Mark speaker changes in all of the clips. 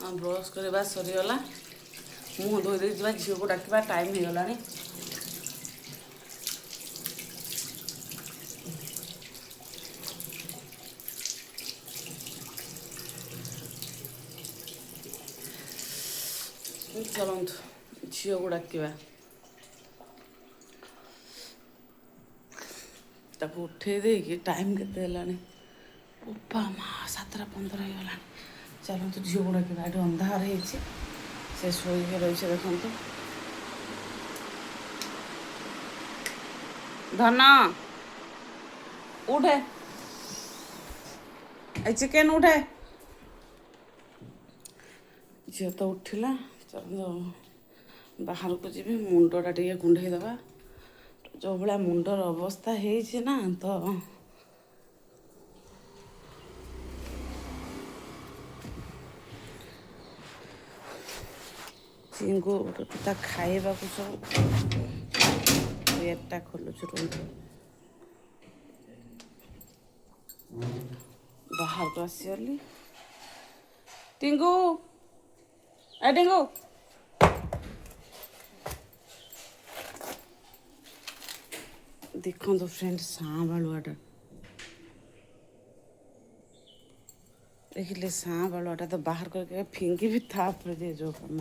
Speaker 1: Brush करवा सरीगला मुँह धोई दे झील को डाकवा टाइम हो गला। चलतु झील को डाकवा ताको उठे देकी टाइम केते उपा माँ 7:15 हो गला। चलतु झील को डाकवा ये अंधार से शोक रही है देखु धन उठे चिकेन उठे झील तो उठिला। चल बाहर को जी मुंडटा टे कुंडई दबा जो भाया मुंडर अवस्था है ना तो चिंगू खाइबा सब गेटा खोलुच बाहर को आसीगली। टिंगू ए टिंगू देखो तो फ्रेंड सांबालुआटा देखिले सांबालुआटा तो बाहर करके फिंगी भी था दे जो कम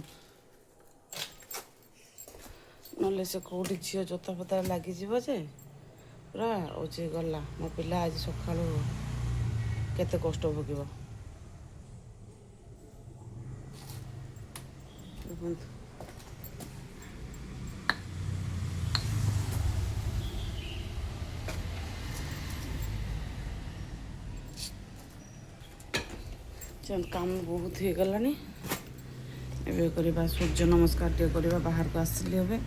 Speaker 1: ना से कौटी झील जोता पता लगी जे पूरा ओजे गला मो पिला आज सका केते कष्ट भोग चल काम बहुत हो गलानी एबे करबा सूर्य नमस्कार टे करबा बाहर को आसली हबे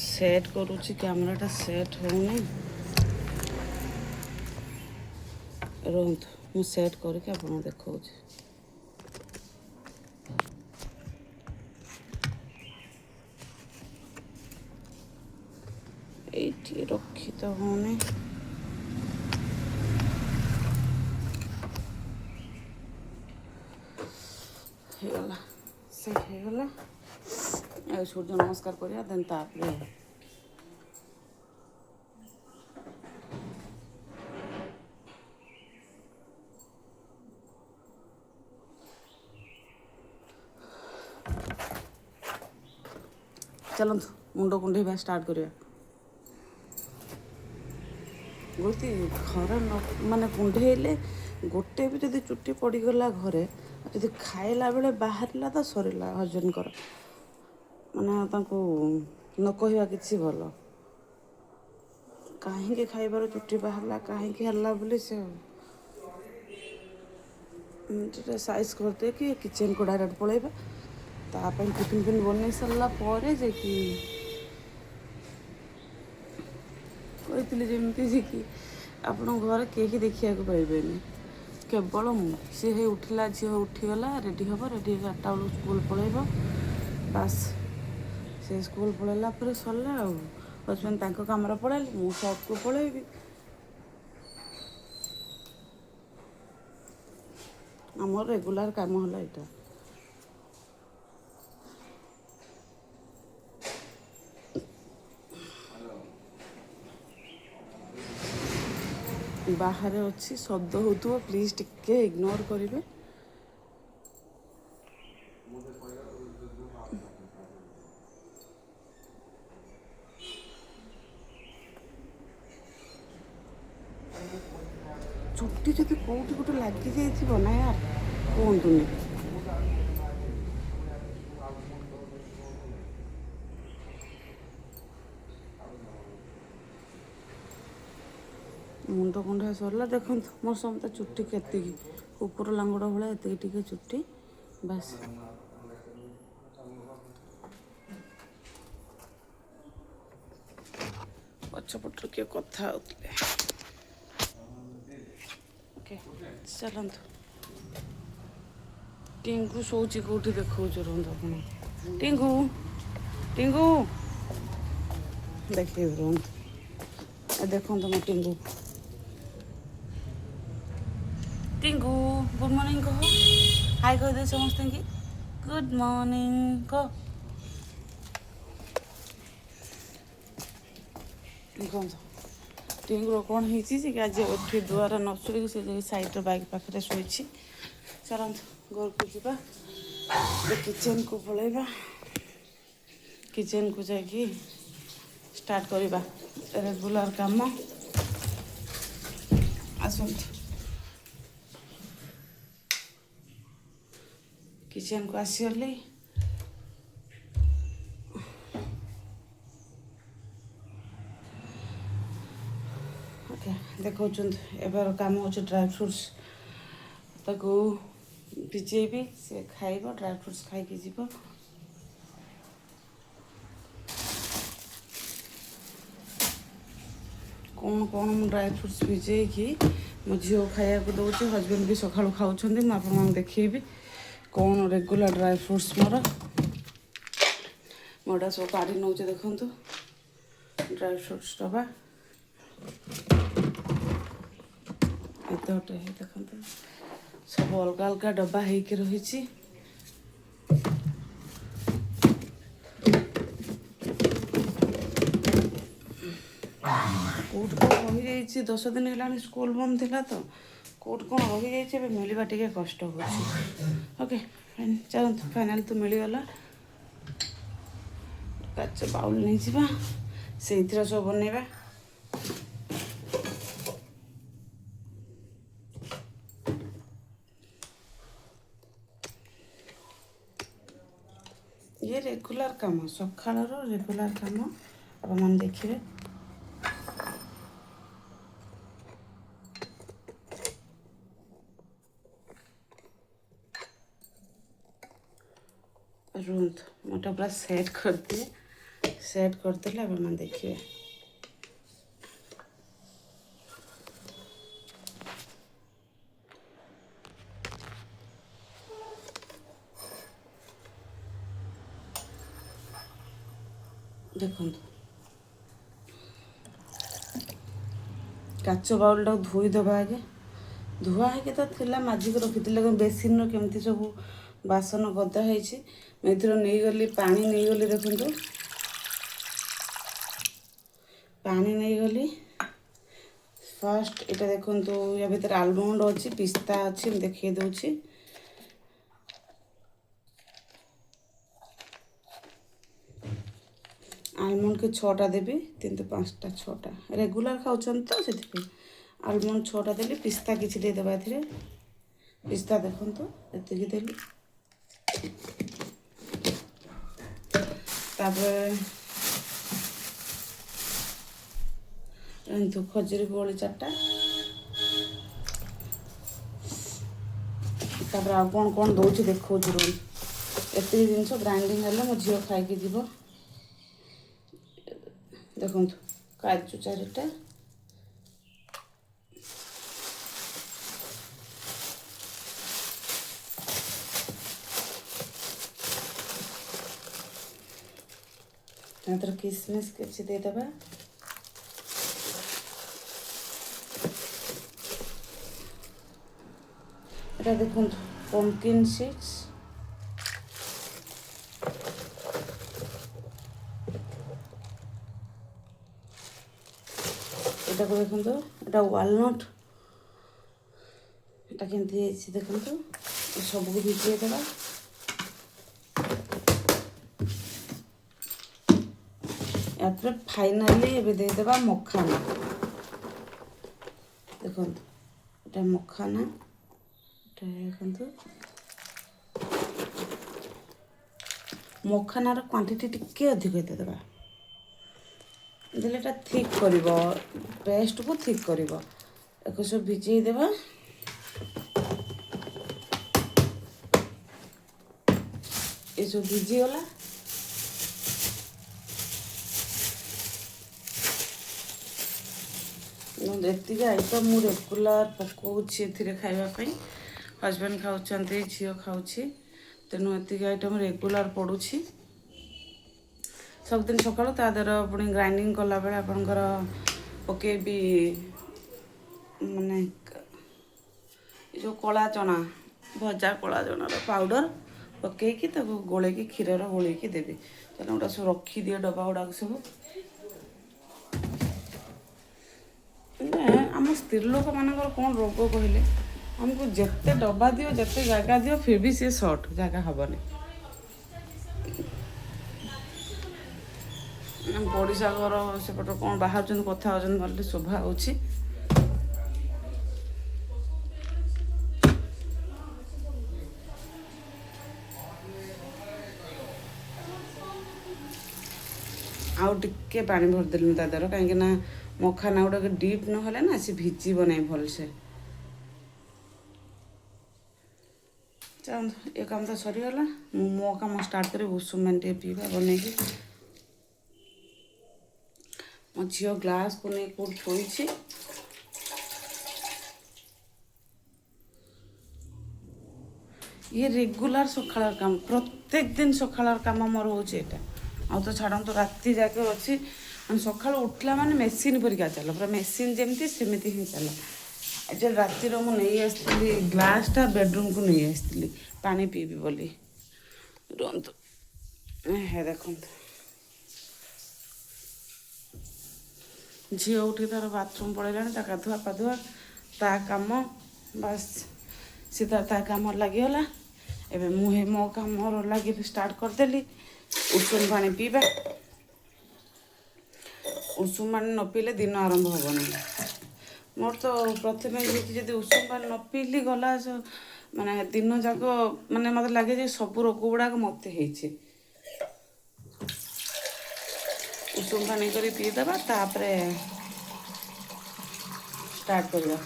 Speaker 1: सेट करूची कैमराटा सेट होनी रुहतु मु सेट करके आपन देखौची। ये रखी तो होने होगला से होगला सूर्य नमस्कार करिया देन तापरे चलतु मुंड कुंडे स्टार्ट करिया। गोटी घर माने कुंडेले गोटे भी जब चुट्टी पड़गला घरे जब खाइला बेले बाहरला तो सरला हजन कर माने न कहवा कि भल कहीं खाइबार चुट्टी बाहरला कहीं हल्ला बोली से साइज करदे कि किचन को डायरेक्ट पलैबा ताप टिफिन फिन बन सारा पर कहती जमी कि आपण घर कहीं देखा पाइबे केवल सी उठला झील उठीगला रेडी हम रेडी 8टा बेलू स्कूल पलैब बास से स्कूल पलैला सरला हजबैंड काम पलैले मु शॉप को पलैबी आमर रेगुलर काम है यहाँ। बाहर अच्छी शब्द हो प्लीज टिके इग्नोर करेंगे। चुट्टी जब कौटी गोटे लगी जाइए ना यार कहतुनि मुंड कुंडा सरला देखो मोर समता चुट्टी केती कुकुर लांगड़ भाया एति चुट्टी बस पछपटर किए कथा ओके चलतु टिंकू शोची कौटी देखो रुहतु आप टिंकू टिंकू देखिए देखो तुम टिंगू टिंगू गुड मॉर्निंग कह हाय कह दे समस्त की गुड मॉर्निंग कह ଦେଖନ୍ତୁ ଟିଙ୍ଗୁର କ'ଣ ହେଇଛି ଯେ ଆଜି ଉଠି ଦୁଆର ନ ଶୋଇକି ସେ ଯାଇକି ସାଇଡ଼୍ର ବାଇକ୍ ପାଖରେ ଶୋଇଛି। ଚାଲନ୍ତୁ ଘରକୁ ଯିବା କିଚେନ୍କୁ ପଳାଇବା କିଚେନ୍କୁ ଯାଇକି ଷ୍ଟାର୍ଟ କରିବା ରେଗୁଲାର କାମ। ଆସନ୍ତୁ କିଚେନ୍କୁ ଆସିଗଲି। ଦେଖାଉଛନ୍ତି ଏବେର କାମ ହେଉଛି ଡ୍ରାଏ ଫ୍ରୁଟ୍ସ ତାକୁ ଭିଜେଇବି ସେ ଖାଇବ ଡ୍ରାଏ ଫ୍ରୁଟ୍ସ ଖାଇକି ଯିବ। କ'ଣ କ'ଣ ମୁଁ ଡ୍ରାଏ ଫ୍ରୁଟ୍ସ ଭିଜେଇକି ମୋ ଝିଅ ଖାଇବାକୁ ଦେଉଛି ହଜବେଣ୍ଡ ବି ସକାଳୁ ଖାଉଛନ୍ତି। ମୁଁ ଆପଣମାନଙ୍କୁ ଦେଖେଇବି କ'ଣ ରେଗୁଲାର ଡ୍ରାଏ ଫ୍ରୁଟ୍ସ ମୋଟା ସବୁ ପାରି ନେଉଛି। ଦେଖନ୍ତୁ ଡ୍ରାଏ ଫ୍ରୁଟ୍ସ ଡବା ଏତେ ଗୋଟେ ଦେଖନ୍ତୁ ସବୁ ଅଲଗା ଅଲଗା ଡବା ହେଇକି ରହିଛି। କେଉଁଠି କ'ଣ ରହିଯାଇଛି 10 ଦିନ ହେଲାଣି ସ୍କୁଲ ବନ୍ଦ ଥିଲା ତ କେଉଁଠି କ'ଣ ରହିଯାଇଛି ଏବେ ମିଳିବା ଟିକେ କଷ୍ଟ ହେଉଛି। ଓକେ ଚାଲନ୍ତୁ ଫାଇନାଲି ତ ମିଳିଗଲା। କାଚ ବାଉଲ୍ ନେଇଯିବା ସେଇଥିରେ ସବୁ ବନେଇବା। ये रेगुलर काम सकाळर रेगुलर काम आपने देखिए। रुंत मोटा पूरा सेट कर दिए सेट करदे आपने देखिए। देखो काच बाउल धोईदेवा आगे धुआ है तो थिला माजिक रखी बेसिन केमती सब बासन गदा है नहीं गली पानी नहीं गली। देखो पानी नहीं गली फास्ट इटा देखो या भीतर आलमंड अच्छी पिस्ता अच्छी देखिए दूसरी आलमंड के 6टा देवी 3 तो 5टा 6टा रेगुलर खाऊँ तो से आलमंड 6टा देली पिस्ता किसी देवा ए पिस्ता देखो ये देली खजुरी कोली 4टा आ कौन कौन दौर देखो रूम एत जिन ग्राइंडिंग है मो झील खाई जीव। देखो काजू 4टा किसमिस किसी देदेबा এটা দেখুন পমকিন সিডস এটা দেখুন তো এটা ওয়ালনট এটা কেমতি হয়েছে দেখুন তো सबको भिजिए देवा। यापर फाइनाली ये देदेबा मखाना देखो ये मखाना देखो मखानार क्वांटिटी टिके अधिक देदेबा देले एटा थिक करिवो पेस्ट को थिक करिवो एको सब भिजई देबा। ये सब भिजी गला एति आइटम मु रेगुलर पकाउछि एथिरे खाइबा पई हस्बैंड खाउछन्ते झियो खाउछि तेणु एति आइटम रेगुलर पड़ुछि ସବୁଦିନ ସକାଳୁ ତା ଦେହର ପୁଣି ଗ୍ରାଇଣ୍ଡିଙ୍ଗ କଲାବେଳେ ଆପଣଙ୍କର ପକେଇବି ମାନେ ଏ ଯେଉଁ କଳା ଚଣା ଭଜା କଳା ଚଣାର ପାଉଡ଼ର ପକେଇକି ତାକୁ ଗୋଳେଇକି କ୍ଷୀରର ଗୋଳେଇକି ଦେବି। ତାହେଲେ ଗୋଟା ସବୁ ରଖିଦିଏ ଡବା ଗୁଡ଼ାକ ସବୁ। ଆମ ସ୍ତ୍ରୀ ଲୋକମାନଙ୍କର କ'ଣ ରୋଗ କହିଲେ, ଆମକୁ ଯେତେ ଡବା ଦିଅ ଯେତେ ଜାଗା ଦିଅ ଫିର୍ ବି ସିଏ ସର୍ଟ ଜାଗା ହେବନି। ପଡ଼ିଶା ଘର ସେପଟ କ'ଣ ବାହାରୁଛନ୍ତି କଥା ହେଉଛନ୍ତି ଭଲ ଶୋଭା ହେଉଛି। ଆଉ ଟିକେ ପାଣି ଭରିଦେଲି ତା ଦେହର, କାହିଁକି ନା ମଖାନା ଗୁଡ଼ାକ ଡିପ୍ ନହେଲେ ନା ସେ ଭିଜିବ ନାହିଁ ଭଲସେ। ଚାଲନ୍ତୁ ଏ କାମ ତ ସରିଗଲା, ମୁଁ ମୋ କାମ ଷ୍ଟାର୍ଟ କରି ଉଷୁମ ପାଣି ଟିକେ ପିଇବା ବନେଇକି। ମୋ ଝିଅ ଗ୍ଲାସ୍କୁ ନେଇ କେଉଁଠି ଥୋଇଛି। ଇଏ ରେଗୁଲାର ସକାଳର କାମ, ପ୍ରତ୍ୟେକ ଦିନ ସକାଳର କାମ ମୋର ହେଉଛି ଏଇଟା। ଆଉ ତ ଛାଡ଼ନ୍ତୁ ରାତି ଯାକେ ଅଛି, ମାନେ ସକାଳୁ ଉଠିଲା ମାନେ ମେସିନ୍ ପରିକା ଚାଲ, ପୁରା ମେସିନ୍ ଯେମିତି ସେମିତି ହିଁ ଚାଲ। ଆଜି ରାତିର ମୁଁ ନେଇ ଆସିଥିଲି ଗ୍ଲାସ୍ଟା ବେଡ଼ରୁମ୍କୁ ନେଇ ଆସିଥିଲି ପାଣି ପିଇବି ବୋଲି। ରୁହନ୍ତୁ, ହେ ଦେଖନ୍ତୁ ଝିଅ ଉଠି ତାର ବାଥରୁମ୍ ପଳେଇଲାଣି, ତା ଗାଧୁଆ ପାଧୁଆ ତା କାମ ବାସ୍, ସେ ତା କାମରେ ଲାଗିଗଲା। ଏବେ ମୁଁ ମୋ କାମର ଲାଗି ଷ୍ଟାର୍ଟ କରିଦେଲି। ଉଷୁମ ପାଣି ପିଇବା, ଉଷୁମ ପାଣି ନ ପିଇଲେ ଦିନ ଆରମ୍ଭ ହେବନି। ମୋର ତ ପ୍ରଥମେ ଯଦି ଉଷୁମ ପାଣି ନ ପିଇଲି ଗଲା ମାନେ ଦିନ ଯାକ ମାନେ ମୋତେ ଲାଗେ ଯେ ସବୁ ରୋଗ ଗୁଡ଼ାକ ମୋତେ ହେଇଛି। ଉଷୁମ ପାଣି କରି ପିଇଦେବା, ତାପରେ ଷ୍ଟାର୍ଟ କରିବା।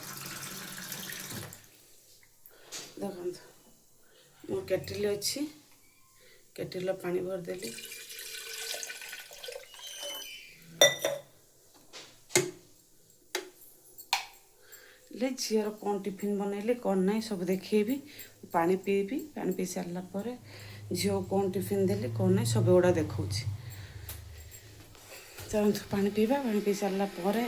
Speaker 1: ଦେଖନ୍ତୁ ମୋ କେଟିଲ୍ ଅଛି, କେଟିଲ୍ର ପାଣି ଭରିଦେଲି। ଝିଅର କ'ଣ ଟିଫିନ୍ ବନେଇଲି କ'ଣ ନାହିଁ ସବୁ ଦେଖେଇବି। ପାଣି ପିଇବି, ପାଣି ପିଇ ସାରିଲା ପରେ ଝିଅକୁ କ'ଣ ଟିଫିନ୍ ଦେଲି କ'ଣ ନାହିଁ ସବୁ ଗୁଡ଼ା ଦେଖାଉଛି। ଚାଲନ୍ତୁ ପାଣି ପିଇବା, ପାଣି ପିଇ ସାରିଲା ପରେ